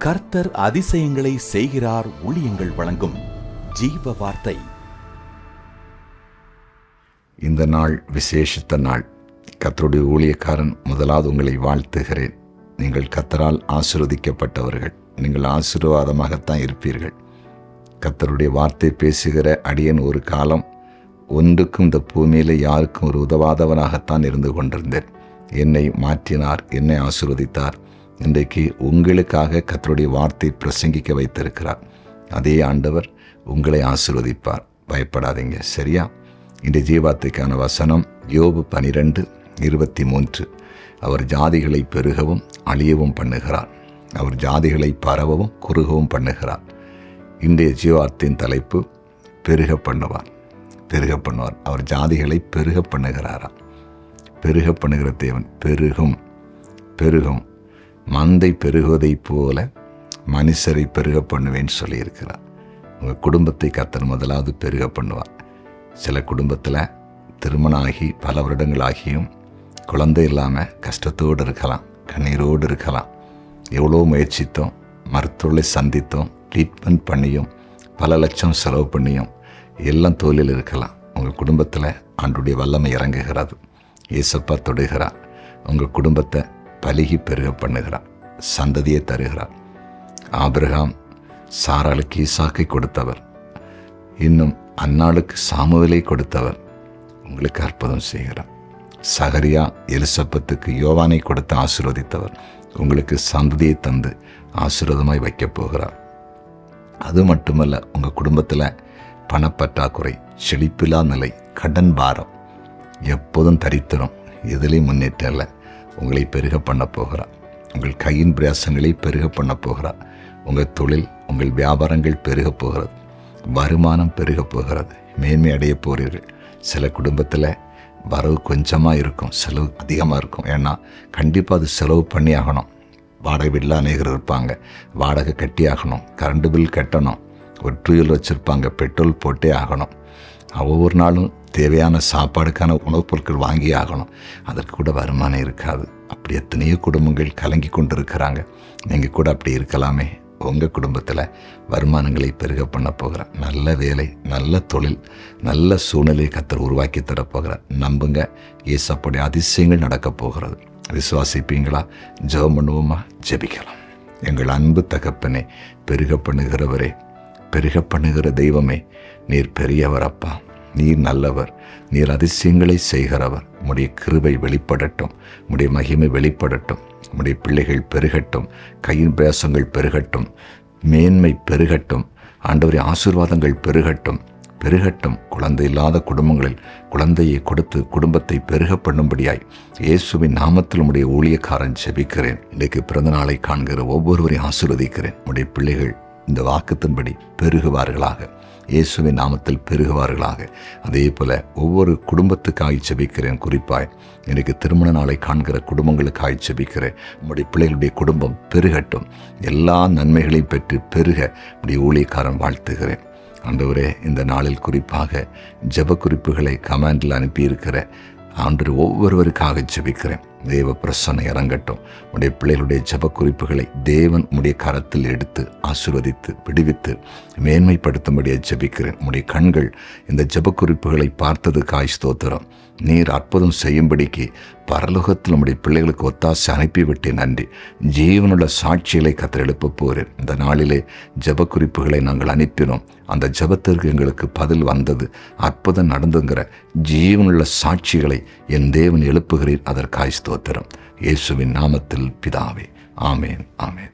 கர்த்தர் அதிசயங்களை செய்கிறார். ஊழியங்கள் வழங்கும் ஜீவ வார்த்தை. இந்த நாள் விசேஷித்த நாள். கர்த்தருடைய ஊழியக்காரன் முதலாவது உங்களை வாழ்த்துகிறேன். நீங்கள் கர்த்தரால் ஆசீர்வதிக்கப்பட்டவர்கள். நீங்கள் ஆசீர்வாதமாகத்தான் இருப்பீர்கள். கர்த்தருடைய வார்த்தை பேசுகிற அடியன் ஒரு காலம் ஒன்றுக்கும் இந்த பூமியில் யாருக்கும் ஒரு உதவாதவனாகத்தான் இருந்து கொண்டிருந்தேன். என்னை மாற்றினார், என்னை ஆசீர்வதித்தார். இன்றைக்கு உங்களுக்காக கர்த்தருடைய வார்த்தை பிரசங்கிக்க வைத்திருக்கிறார். அதே ஆண்டவர் உங்களை ஆசீர்வதிப்பார். பயப்படாதீங்க, சரியா? இந்த ஜீவார்த்தைக்கான வசனம் யோபு 12:23. அவர் ஜாதிகளை பெருகவும் அழியவும் பண்ணுகிறார். அவர் ஜாதிகளை பரவவும் குறுகவும் பண்ணுகிறார். இன்றைய ஜீவார்த்தையின் தலைப்பு பெருக பண்ணுவார். பெருக பண்ணுவார். அவர் ஜாதிகளை பெருக பண்ணுகிறாரா? பெருக பண்ணுகிற தேவன். பெருகும் பெருகும் மந்தை பெருகுவதைப் போல மனுஷரை பெருக பண்ணுவேன்னு சொல்லியிருக்கிறார். உங்கள் குடும்பத்தை கர்த்தர் முதலாவது பெருக பண்ணுவார். சில குடும்பத்தில் திருமணம் ஆகி பல வருடங்கள் ஆகியும் குழந்தை இல்லாமல் கஷ்டத்தோடு இருக்கலாம், கண்ணீரோடு இருக்கலாம். எவ்வளோ முயற்சித்தோம், மருத்துவரை சந்தித்தோம், ட்ரீட்மெண்ட் பண்ணியும் பல லட்சம் செலவு பண்ணியும் எல்லாம் தோல்வியில் இருக்கலாம். உங்கள் குடும்பத்தில் ஆண்டுடைய வல்லமை இறங்குகிறது. இயேசப்பா தொடுகிறார். உங்கள் குடும்பத்தை பலுகி பெருக பண்ணுகிறார். சந்ததியை தருகிறார். ஆபிரகாம் சாராளுக்கு ஈசாக்கை கொடுத்தவர். இன்னும் அன்னாளுக்கு சாமுவேலை கொடுத்தவர். உங்களுக்கு அற்புதம் செய்கிறார். சகரியா எலிசபெத்துக்கு யோவானை கொடுத்து ஆசீர்வதித்தவர். உங்களுக்கு சந்ததியை தந்து ஆசீர்வாதமாய் வைக்கப் போகிறார். அது மட்டுமல்ல, உங்கள் குடும்பத்தில் பணப்பற்றாக்குறை, செழிப்பில்லா நிலை, கடன் பாரம், எப்போதும் தரித்திரம், எதிலையும் முன்னேற்றம் இல்லை. உங்களை பெருக பண்ண போகிறார். உங்கள் கையின் பிரயாசங்களை பெருக பண்ண போகிறார். உங்கள் தொழில், உங்கள் வியாபாரங்கள் பெருக போகிறது. வருமானம் பெருக போகிறது. மேன்மை அடைய போகிறீர்கள். சில குடும்பத்தில் வரவு கொஞ்சமாக இருக்கும், செலவு அதிகமாக இருக்கும். ஏன்னா கண்டிப்பாக அது செலவு பண்ணி ஆகணும். வாடகை வீட்டில் அநேகர் இருப்பாங்க, வாடகை கட்டி ஆகணும், கரண்ட் பில் கட்டணும், ஒரு டூவீலர் வச்சுருப்பாங்க, பெட்ரோல் போட்டே ஆகணும். ஒவ்வொரு நாளும் தேவையான சாப்பாடுக்கான உணவுப் பொருட்கள் வாங்கி ஆகணும். அதற்கு கூட வருமானம் இருக்காது. அப்படி எத்தனையோ குடும்பங்கள் கலங்கி கொண்டு இருக்கிறாங்க. நீங்கள் கூட அப்படி இருக்கலாமே. உங்கள் குடும்பத்தில் வருமானங்களை பெருக பண்ண போகிறார். நல்ல வேலை, நல்ல தொழில், நல்ல சூழ்நிலையை கர்த்தர் உருவாக்கி தரப்போகிறார். நம்புங்க, இயேசுவுடைய அதிசயங்கள் நடக்கப் போகிறது. விசுவாசிப்பீங்களா? ஜெபம் பண்ணுவோமா? ஜெபிக்கலாம். எங்கள் அன்பு தகப்பனே, பெருக பண்ணுகிறவரே, பெருக பண்ணுகிற தெய்வமே, நீர் பெரியவர் அப்பா. நீர் நல்லவர். நீர் அதிசயங்களை செய்கிறவர். உம்முடைய கிருபை வெளிப்படட்டும். உம்முடைய மகிமை வெளிப்படட்டும். உம்முடைய பிள்ளைகள் பெருகட்டும். கையின் பிரயாசங்கள் பெருகட்டும். மேன்மை பெருகட்டும். ஆண்டவரே, ஆசீர்வாதங்கள் பெருகட்டும். பெருகட்டும். குழந்தை இல்லாத குடும்பங்களில் குழந்தையை கொடுத்து குடும்பத்தை பெருக பண்ணும்படியாய் இயேசுவின் நாமத்தில் உம்முடைய ஊழியக்காரன் ஜெபிக்கிறேன். இன்றைக்கு பிறந்த நாளை காண்கிற ஒவ்வொருவரையும் ஆசீர்வதிக்கிறேன். உம்முடைய பிள்ளைகள் இந்த வாக்குத்தின்படி பெருகுவார்களாக. இயேசுவின் நாமத்தில் பெருகுவார்களாக. அதே போல ஒவ்வொரு குடும்பத்துக்காய் ஜெபிக்கிறேன். குறிப்பாய் எனக்கு திருமண நாளை காண்கிற குடும்பங்களுக்காய் ஜெபிக்கிறேன். உம்முடைய பிள்ளைகளுடைய குடும்பம் பெருகட்டும். எல்லா நன்மைகளையும் பெற்று பெருக உம்முடைய ஊழியக்காரன் வாழ்த்துகிறேன். ஆண்டவரே, இந்த நாளில் குறிப்பாக ஜெப குறிப்புகளை கமெண்டில் அனுப்பியிருக்கிற ஆண்டவர் ஒவ்வொருவருக்காக ஜெபிக்கிறேன். தேவ பிரசன்னம் இறங்கட்டும். உடைய பிள்ளைகளுடைய ஜெப குறிப்புகளை தேவன் உடைய கரத்தில் எடுத்து ஆசீர்வதித்து விடுவித்து மேன்மைப்படுத்தும்படியாக ஜெபிக்கிறேன். உடைய கண்கள் இந்த ஜெப குறிப்புகளை பார்த்ததுக்காய் ஸ்தோத்திரம். நீர் அற்புதம் செய்யும்படிக்கு பரலோகத்தில் உடைய பிள்ளைகளுக்கு ஒத்தாசை அனுப்பிவிட்டு நன்றி. ஜீவனுள்ள சாட்சிகளை கர்த்தர் எழுப்ப போகிறேன். இந்த நாளிலே ஜெப குறிப்புகளை நாங்கள் அனுப்பினோம். அந்த ஜெபத்திற்கு எங்களுக்கு பதில் வந்தது, அற்புதம் நடந்துங்கிற ஜீவனுள்ள சாட்சிகளை என் தேவன் எழுப்புகிறேன். அதற்காய் ஸ்தோத்திரம். இயேசுவின் நாமத்தில் பிதாவே. ஆமேன், ஆமேன்.